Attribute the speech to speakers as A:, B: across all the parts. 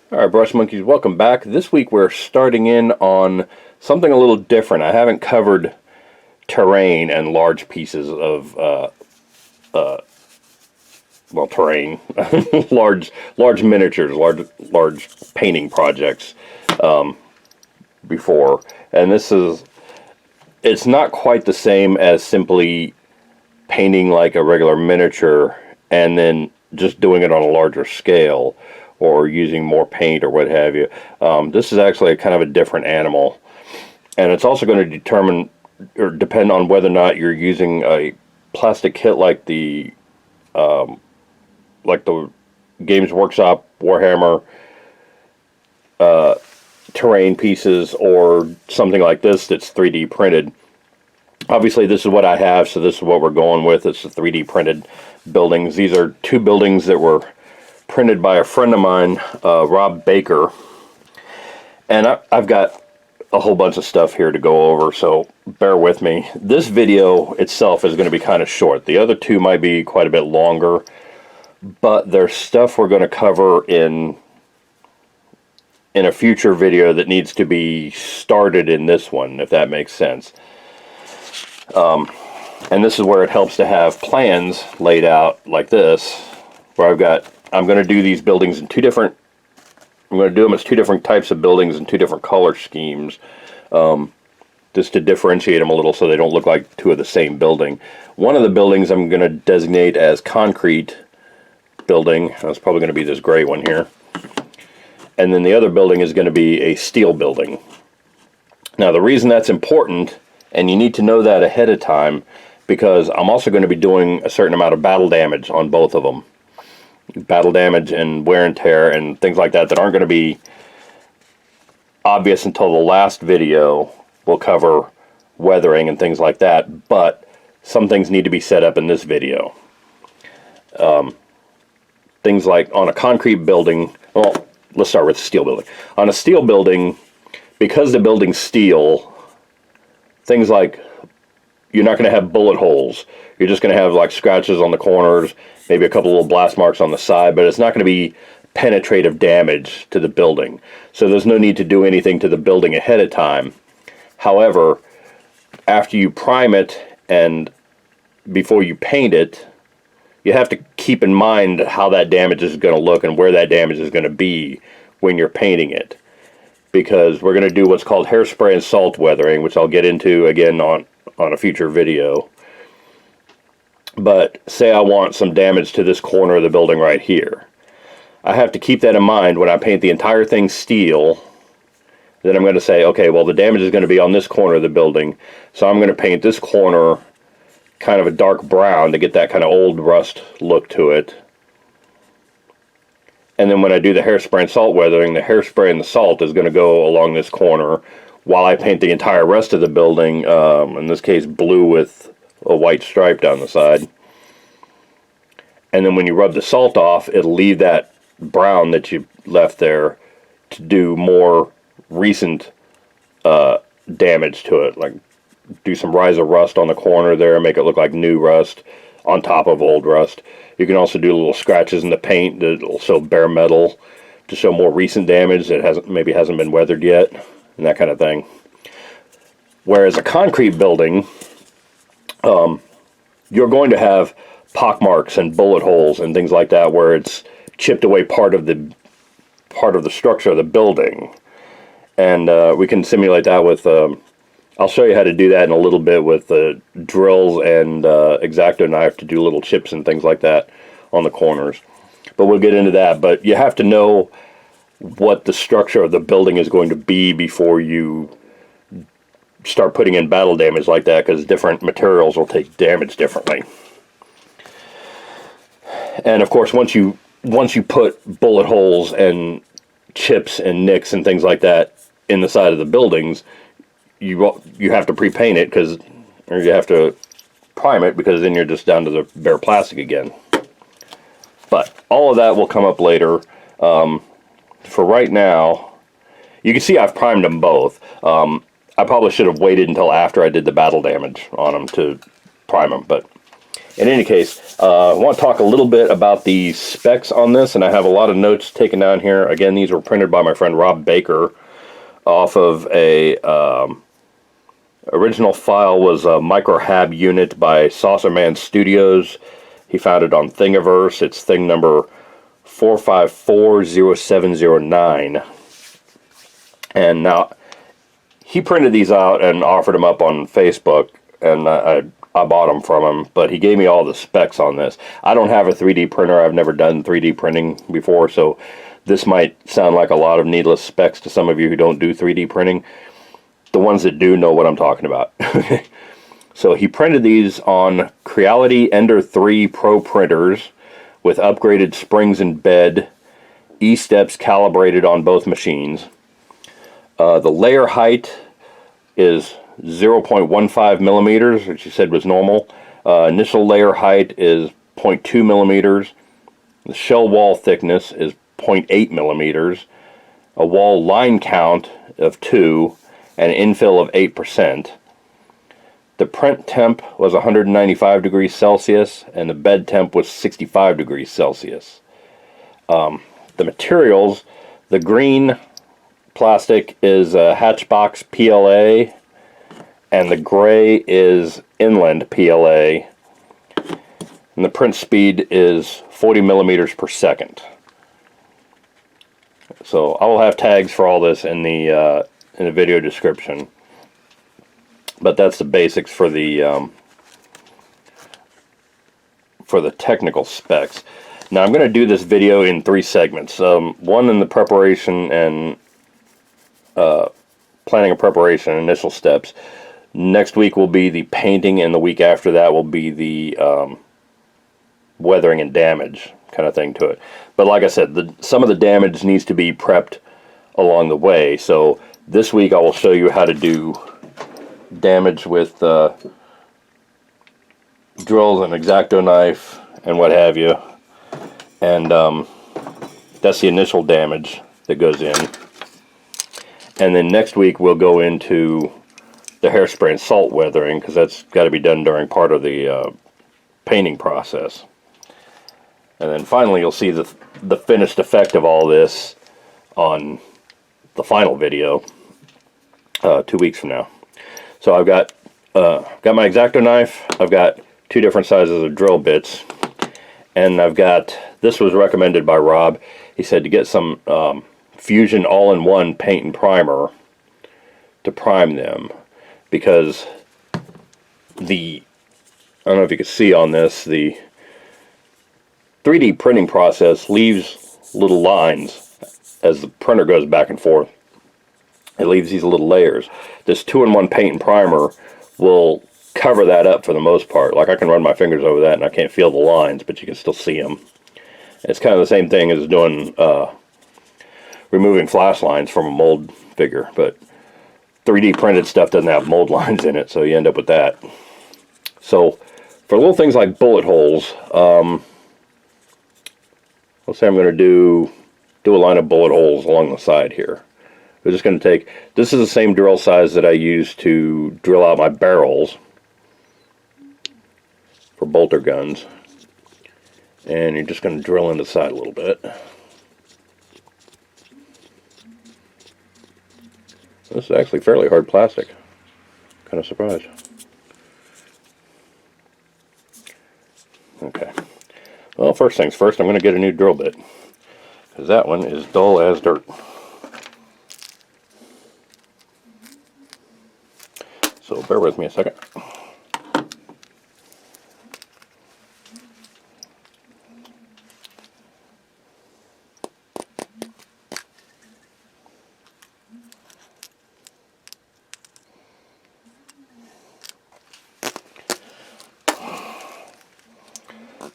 A: Alright, Brush Monkeys, welcome back. This week we're starting in on something a little different. I haven't covered terrain and large pieces of, well, terrain, large miniatures, large painting projects before. And it's not quite the same as simply painting like a regular miniature and then just doing it on a larger scale, or using more paint or what have you. This is actually a kind of a different animal, and it's also going to determine or depend on whether or not you're using a plastic kit like the Games Workshop Warhammer terrain pieces, or something like this that's 3D printed. Obviously this is what I have, so this is what we're going with. It's the 3D printed buildings. These are two buildings that were printed by a friend of mine, Rob Baker, and I've got a whole bunch of stuff here to go over, so bear with me. This video itself is going to be kind of short. The other two might be quite a bit longer, but there's stuff we're going to cover in a future video that needs to be started in this one, if that makes sense. And this is where it helps to have plans laid out like this, where I'm going to do these buildings in I'm going to do them as two different types of buildings and two different color schemes, just to differentiate them a little so they don't look like two of the same building. One of the buildings I'm going to designate as concrete building. That's probably going to be this gray one here. And then the other building is going to be a steel building. Now the reason that's important, and you need to know that ahead of time, because I'm also going to be doing a certain amount of battle damage on both of them. Battle damage and wear and tear and things like that aren't going to be obvious until the last video. We'll cover weathering and things like that, but some things need to be set up in this video. Things like on a concrete building, well, let's start with the steel building. On a steel building, because the building's steel, things like, you're not going to have bullet holes. You're just going to have like scratches on the corners, maybe a couple little blast marks on the side, but it's not going to be penetrative damage to the building. So there's no need to do anything to the building ahead of time. However, after you prime it and before you paint it, you have to keep in mind how that damage is going to look and where that damage is going to be when you're painting it. Because we're going to do what's called hairspray and salt weathering, which I'll get into again on a future video. But say I want some damage to this corner of the building right here. I have to keep that in mind when I paint the entire thing steel. Then I'm going to say, okay, well, the damage is going to be on this corner of the building, so I'm going to paint this corner kind of a dark brown to get that kind of old rust look to it. And then when I do the hairspray and salt weathering, the hairspray and the salt is going to go along this corner while I paint the entire rest of the building, in this case blue with a white stripe down the side. And then when you rub the salt off, it'll leave that brown that you left there to do more recent damage to it, like do some rise of rust on the corner there, make it look like new rust on top of old rust. You can also do little scratches in the paint that'll show bare metal to show more recent damage that maybe hasn't been weathered yet, and that kind of thing. Whereas a concrete building, you're going to have pock marks and bullet holes and things like that where it's chipped away part of the structure of the building. And we can simulate that with I'll show you how to do that in a little bit with drills and X-Acto knife to do little chips and things like that on the corners. But we'll get into that. But you have to know what the structure of the building is going to be before you start putting in battle damage like that, because different materials will take damage differently. And of course, once you put bullet holes and chips and nicks and things like that in the side of the buildings, you have to pre-paint it, or you have to prime it, because then you're just down to the bare plastic again. But all of that will come up later. For right now, you can see I've primed them both. I probably should have waited until after I did the battle damage on them to prime them, but In any case, I want to talk a little bit about the specs on this, and I have a lot of notes taken down here. Again, these were printed by my friend Rob Baker off of a original file was a microhab unit by Saucerman Studios. He found it on Thingiverse. It's thing number 4540709. And now he printed these out and offered them up on Facebook, and I bought them from him, but he gave me all the specs on this. I don't have a 3D printer. I've never done 3D printing before, so this might sound like a lot of needless specs to some of you who don't do 3D printing. The ones that do know what I'm talking about. So he printed these on Creality Ender 3 Pro printers with upgraded springs and bed, E-steps calibrated on both machines. The layer height is 0.15 millimeters, which he said was normal. Initial layer height is 0.2 millimeters. The shell wall thickness is 0.8 millimeters. A wall line count of 2, and infill of 8%. The print temp was 195 degrees Celsius, and the bed temp was 65 degrees Celsius. The materials, the green plastic is Hatchbox PLA, and the gray is Inland PLA, and the print speed is 40 millimeters per second. So I will have tags for all this in the video description, but that's the basics for the technical specs. Now I'm going to do this video in 3 segments. One in the preparation and planning and preparation, initial steps. Next week will be the painting, and the week after that will be the weathering and damage kind of thing to it. But like I said, some of the damage needs to be prepped along the way. So this week I will show you how to do damage with drills and X-Acto knife and what have you. And that's the initial damage that goes in. And then next week we'll go into the hairspray and salt weathering, because that's got to be done during part of the painting process. And then finally you'll see the finished effect of all this on the final video 2 weeks from now. So I've got my X-Acto knife, I've got 2 different sizes of drill bits, and I've got, this was recommended by Rob. He said to get some Fusion all-in-one paint and primer to prime them, because I don't know if you can see on this, the 3D printing process leaves little lines as the printer goes back and forth. It leaves these little layers. This 2-in-1 paint and primer will cover that up for the most part. Like, I can run my fingers over that and I can't feel the lines, but you can still see them. It's kind of the same thing as doing removing flash lines from a mold figure, but 3D printed stuff doesn't have mold lines in it, so you end up with that. So for little things like bullet holes, let's say I'm going to do a line of bullet holes along the side here. We're just going to take, this is the same drill size that I use to drill out my barrels for bolter guns, and you're just going to drill in the side a little bit. This is actually fairly hard plastic. Kind of surprised. Okay. Well, first things first, I'm going to get a new drill bit, because that one is dull as dirt. So bear with me a second.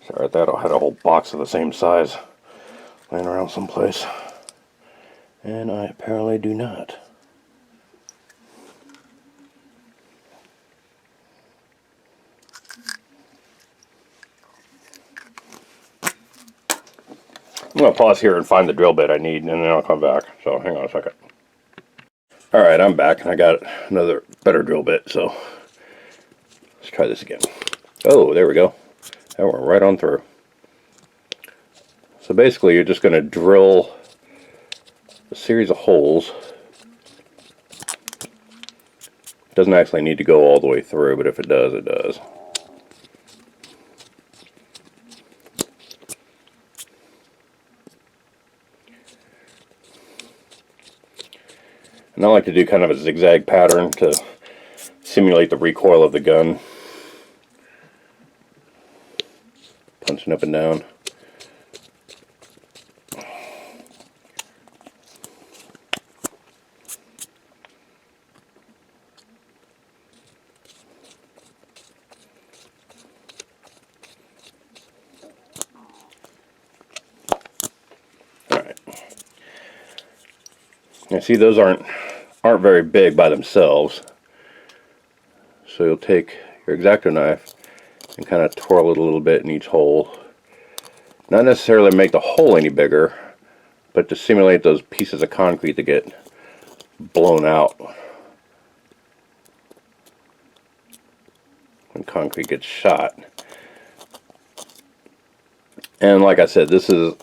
A: Sorry about that, I had a whole box of the same size laying around someplace, and I apparently do not. I'm going to pause here and find the drill bit I need, and then I'll come back. So hang on a second. Alright, I'm back, and I got another better drill bit, so let's try this again. Oh, there we go. That went right on through. So basically you're just going to drill a series of holes. It doesn't actually need to go all the way through, but if it does, it does. And I like to do kind of a zigzag pattern to simulate the recoil of the gun. Punching up and down. Alright. Now see, those aren't very big by themselves. So you'll take your X-Acto knife and kind of twirl it a little bit in each hole. Not necessarily make the hole any bigger, but to simulate those pieces of concrete that get blown out when concrete gets shot. And like I said, this is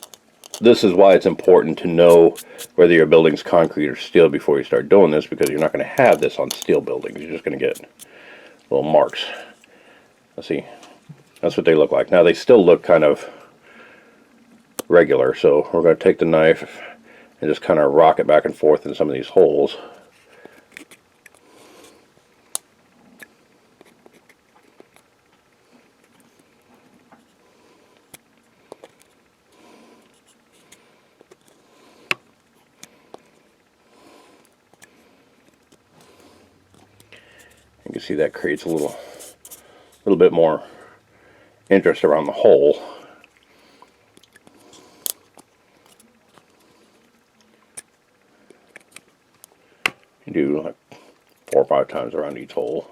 A: why it's important to know whether your building's concrete or steel before you start doing this, because you're not going to have this on steel buildings. You're just going to get little marks. Let's see. That's what they look like. Now they still look kind of regular, so we're going to take the knife and just kind of rock it back and forth in some of these holes. You can see that creates a little bit more interest around the hole. You do like 4 or 5 times around each hole.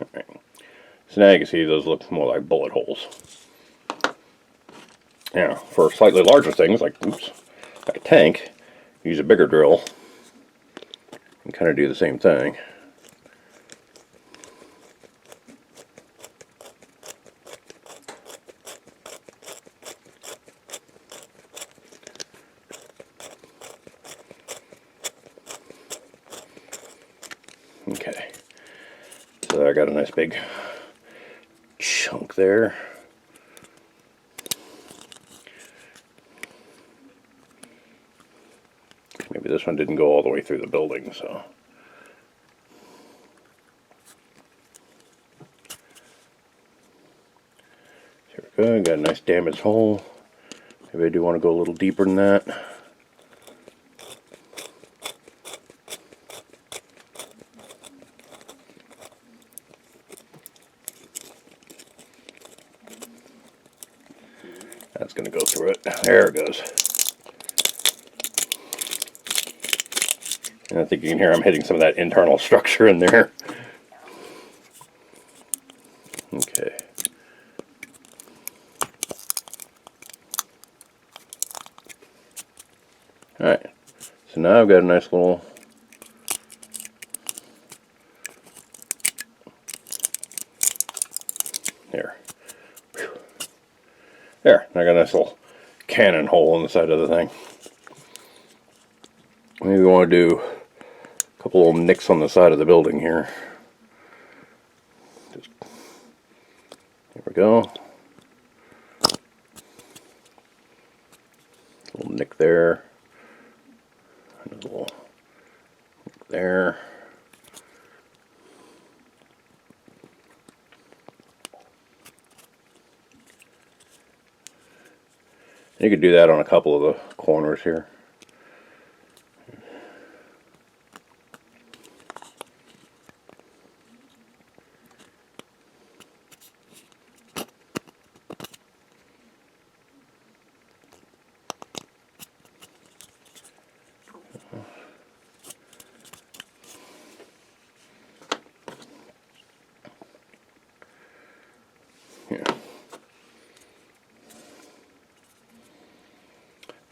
A: Alright. So now you can see those look more like bullet holes. Now, for slightly larger things, like a tank, use a bigger drill and kind of do the same thing. Okay, so I got a nice big chunk there. Maybe this one didn't go all the way through the building, so. Here we go, got a nice damaged hole. Maybe I do want to go a little deeper than that. That's going to go through it. There it goes. And I think you can hear I'm hitting some of that internal structure in there. Okay. Alright. So now I've got a nice little there. There, I got a nice little cannon hole in the side of the thing. Maybe we want to do a couple little nicks on the side of the building here. Just, there we go. A little nick there. And a little nick there. You could do that on a couple of the corners here.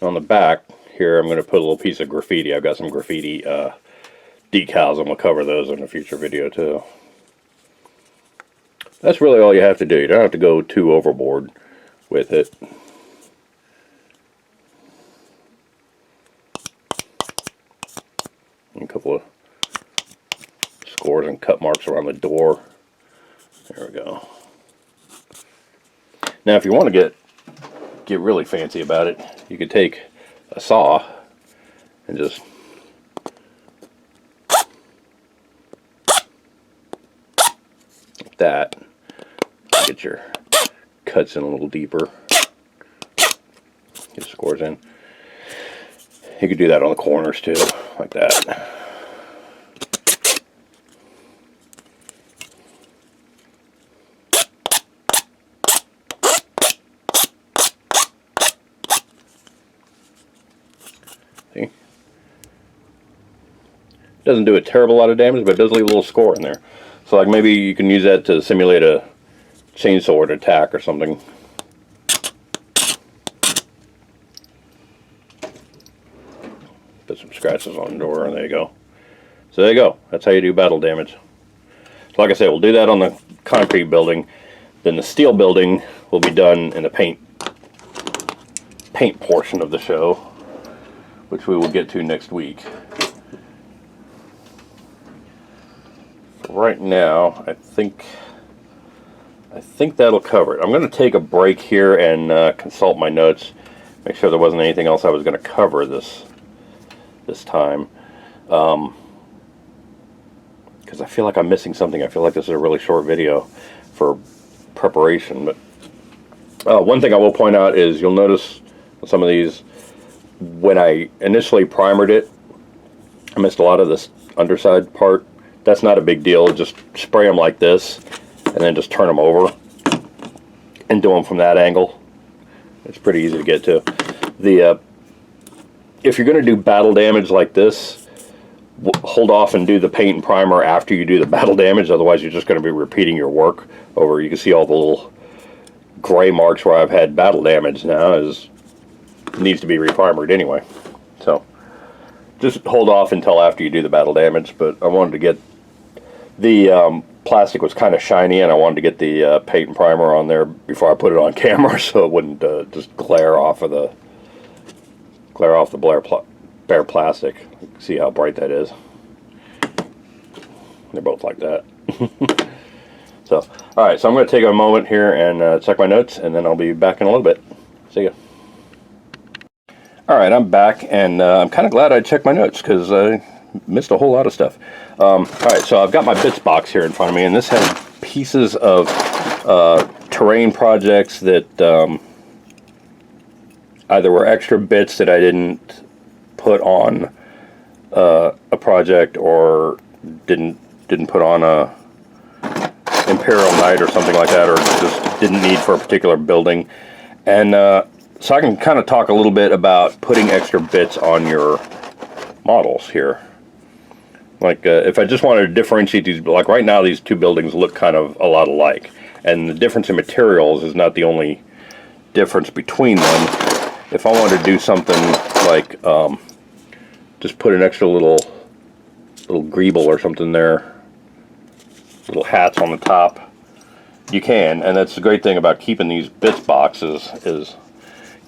A: On the back here, I'm going to put a little piece of graffiti. I've got some graffiti decals. I'm going to cover those in a future video too. That's really all you have to do. You don't have to go too overboard with it. A couple of scores and cut marks around the door. There we go. Now if you want to get really fancy about it, you could take a saw and just like that. Get your cuts in a little deeper. Get scores in. You could do that on the corners too, like that. See? Doesn't do a terrible lot of damage, but it does leave a little score in there. So like maybe you can use that to simulate a chainsaw attack or something. Put some scratches on the door, and there you go. So there you go. That's how you do battle damage. So like I said, we'll do that on the concrete building. Then the steel building will be done in the paint portion of the show, which we will get to next week. For right now, I think that'll cover it. I'm going to take a break here and consult my notes, make sure there wasn't anything else I was going to cover this time, because I feel like I'm missing something. I feel like this is a really short video for preparation. But one thing I will point out is you'll notice some of these, when I initially primered it, I missed a lot of this underside part. That's not a big deal. Just spray them like this and then just turn them over and do them from that angle. It's pretty easy to get to. If you're going to do battle damage like this, hold off and do the paint and primer after you do the battle damage. Otherwise, you're just going to be repeating your work over. You can see all the little gray marks where I've had battle damage now. Needs to be reprimered anyway. So just hold off until after you do the battle damage. But I wanted to get the plastic was kind of shiny, and I wanted to get the paint and primer on there before I put it on camera, so it wouldn't just glare off the bare plastic. See how bright that is? They're both like that. So, all right. So I'm going to take a moment here and check my notes, and then I'll be back in a little bit. See ya. All right, I'm back, and I'm kind of glad I checked my notes because I missed a whole lot of stuff. All right, so I've got my bits box here in front of me, and this has pieces of terrain projects that either were extra bits that I didn't put on a project, or didn't put on a Imperial Knight or something like that, or just didn't need for a particular building. And so I can kind of talk a little bit about putting extra bits on your models here. Like if I just wanted to differentiate these, like right now these two buildings look kind of a lot alike, and the difference in materials is not the only difference between them. If I wanted to do something like just put an extra little greeble or something there, little hats on the top, you can. And that's the great thing about keeping these bits boxes is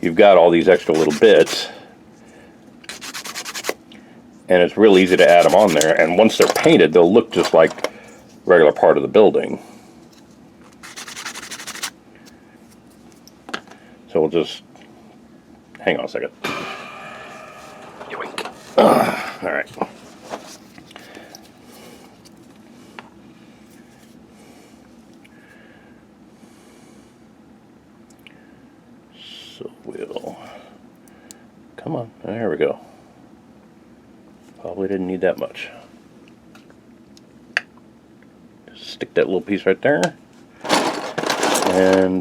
A: you've got all these extra little bits, and it's real easy to add them on there. And once they're painted, they'll look just like regular part of the building. So we'll just hang on a second. Yoink. All right. So we'll come on. There we go. Probably didn't need that much. Just stick that little piece right there, and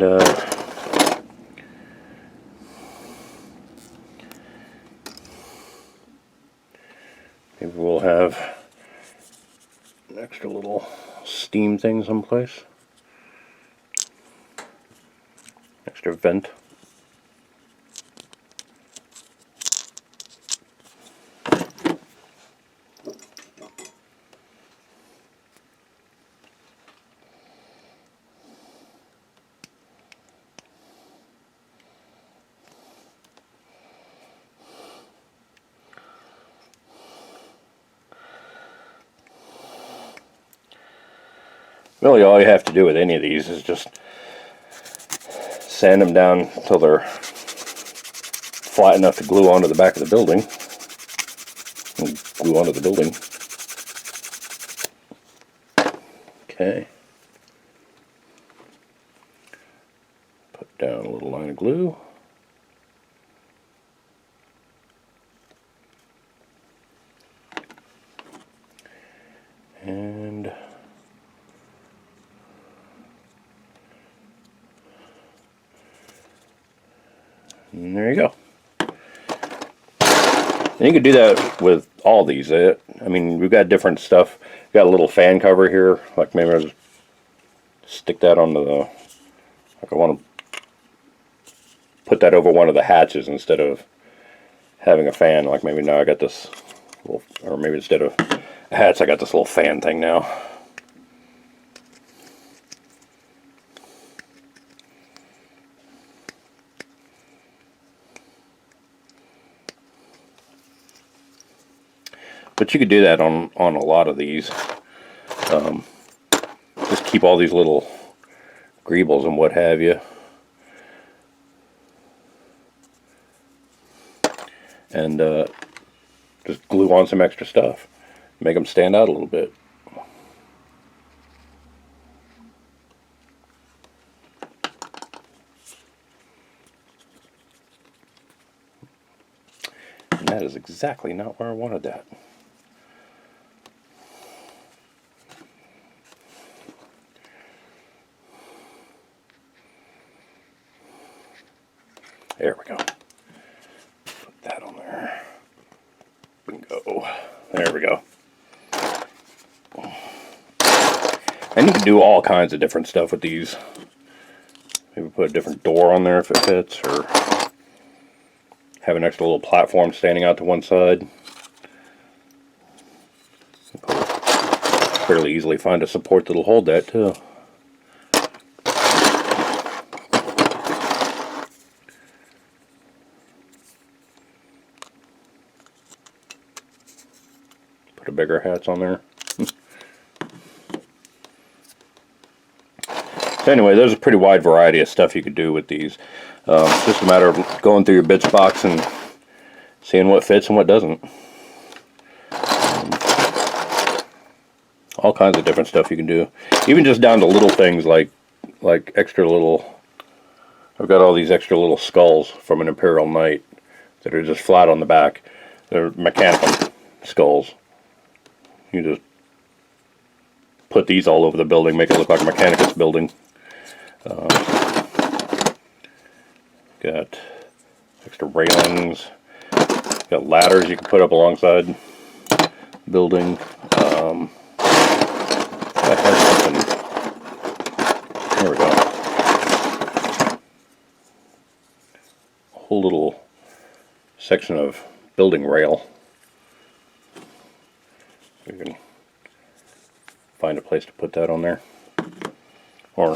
A: maybe we'll have an extra little steam thing someplace, extra vent. Really, all you have to do with any of these is just sand them down until they're flat enough to glue onto the back of the building. And glue onto the building. Okay. Put down a little line of glue. And there you go. And you could do that with all these. I mean, we've got different stuff. We've got a little fan cover here. Like maybe I'll just stick that onto the... Like I want to put that over one of the hatches instead of having a fan. Like maybe now I got this little... Or maybe instead of hats I got this little fan thing now. But you could do that on a lot of these. Just keep all these little greebles and what have you. And just glue on some extra stuff. Make them stand out a little bit. And that is exactly not where I wanted that. There we go. Put that on there. Bingo. There we go. And you can do all kinds of different stuff with these. Maybe put a different door on there if it fits, or have an extra little platform standing out to one side. Fairly easily find a support that'll hold that too. Put a bigger hats on there. So anyway, there's a pretty wide variety of stuff you could do with these. It's just a matter of going through your bits box and seeing what fits and what doesn't. All kinds of different stuff you can do. Even just down to little things like extra little... I've got all these extra little skulls from an Imperial Knight that are just flat on the back. They're mechanical skulls. You just put these all over the building, make it look like a Mechanicus building. Got extra railings. Got ladders you can put up alongside the building. I had something. There we go. A whole little section of building rail. You can find a place to put that on there, or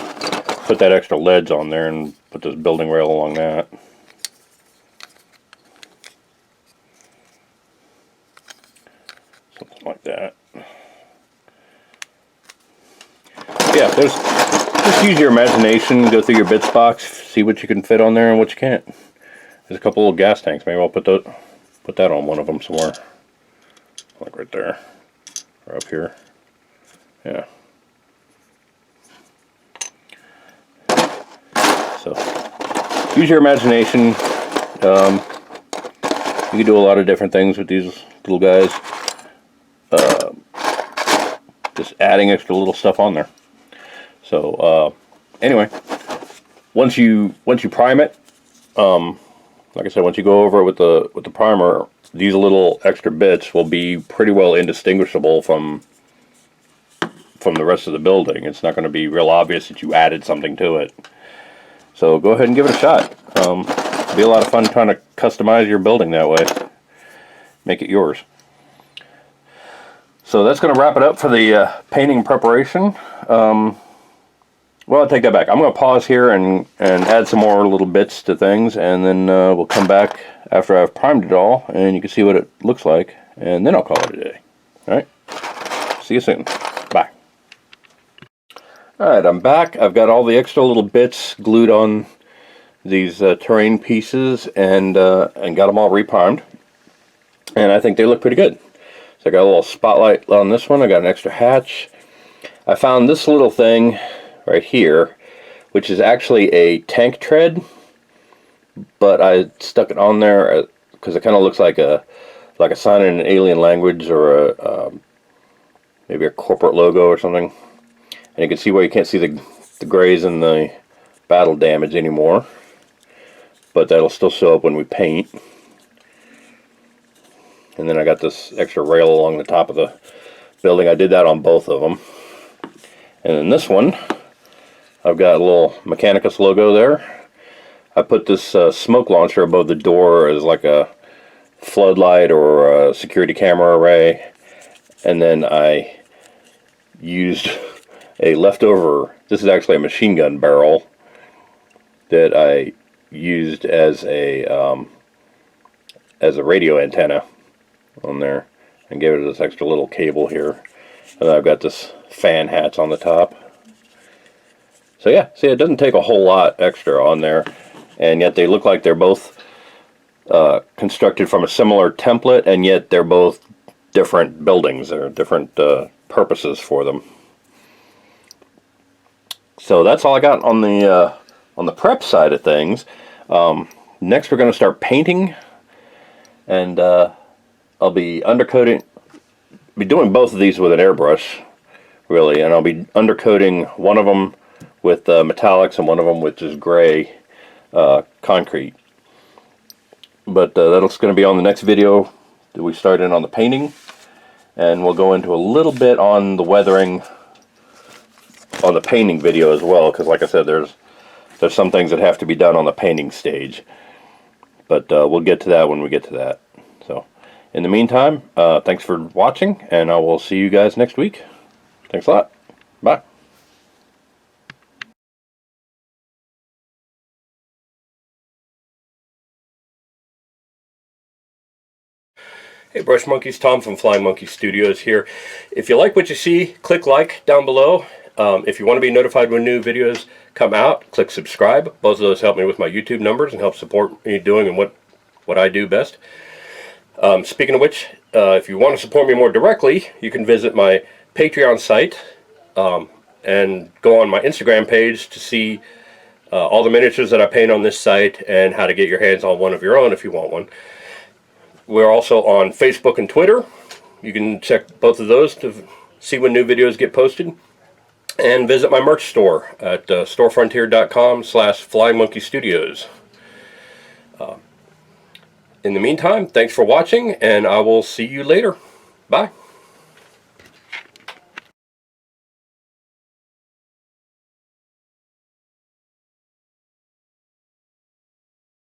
A: put that extra ledge on there and put this building rail along that. Something like that. Yeah, just use your imagination, go through your bits box, see what you can fit on there and what you can't. There's a couple little gas tanks. Maybe I'll put that on one of them somewhere, like right there, or up here. Yeah. So, use your imagination. You can do a lot of different things with these little guys. Just adding extra little stuff on there. So, anyway, once you prime it, like I said, once you go over it with the primer, these little extra bits will be pretty well indistinguishable from the rest of the building. It's not going to be real obvious that you added something to it. So go ahead and give it a shot. It'll be a lot of fun trying to customize your building that way. Make it yours. So that's going to wrap it up for the painting preparation. Well, I'll take that back. I'm going to pause here and add some more little bits to things, and then we'll come back after I've primed it all, and you can see what it looks like, and then I'll call it a day. Alright? See you soon. Bye. Alright, I'm back. I've got all the extra little bits glued on these terrain pieces and got them all reprimed. And I think they look pretty good. So I got a little spotlight on this one. I got an extra hatch. I found this little thing right here, which is actually a tank tread, but I stuck it on there because it kind of looks like a sign in an alien language, or maybe a corporate logo or something. And you can see where you can't see the grays and the battle damage anymore, but that'll still show up when we paint. And then I got this extra rail along the top of the building. I did that on both of them. And then this one, I've got a little Mechanicus logo there. I put this smoke launcher above the door as like a floodlight or a security camera array. And then I used a leftover, this is actually a machine gun barrel that I used as a radio antenna on there, and gave it this extra little cable here. And I've got this fan hatch on the top. So yeah, see, it doesn't take a whole lot extra on there, and yet they look like they're both constructed from a similar template, and yet they're both different buildings or different purposes for them. So that's all I got on the prep side of things. Next we're going to start painting, and I'll be undercoating, be doing both of these with an airbrush, really, and I'll be undercoating one of them with metallics and one of them with just gray concrete. But that's going to be on the next video that we start in on the painting, and we'll go into a little bit on the weathering on the painting video as well, because like I said, there's some things that have to be done on the painting stage, but we'll get to that when we get to that. So in the meantime, thanks for watching, and I will see you guys next week. Thanks a lot. Bye. Hey Brush Monkeys, Tom from Flying Monkey Studios here. If you like what you see, click like down below. If you want to be notified when new videos come out, click subscribe. Both of those help me with my YouTube numbers and help support me doing and what I do best. Speaking of which, if you want to support me more directly, you can visit my Patreon site and go on my Instagram page to see all the miniatures that I paint on this site and how to get your hands on one of your own if you want one. We're also on Facebook and Twitter. You can check both of those to see when new videos get posted. And visit my merch store at storefrontier.com/flyingmonkeystudios. In the meantime, thanks for watching, and I will see you later. Bye.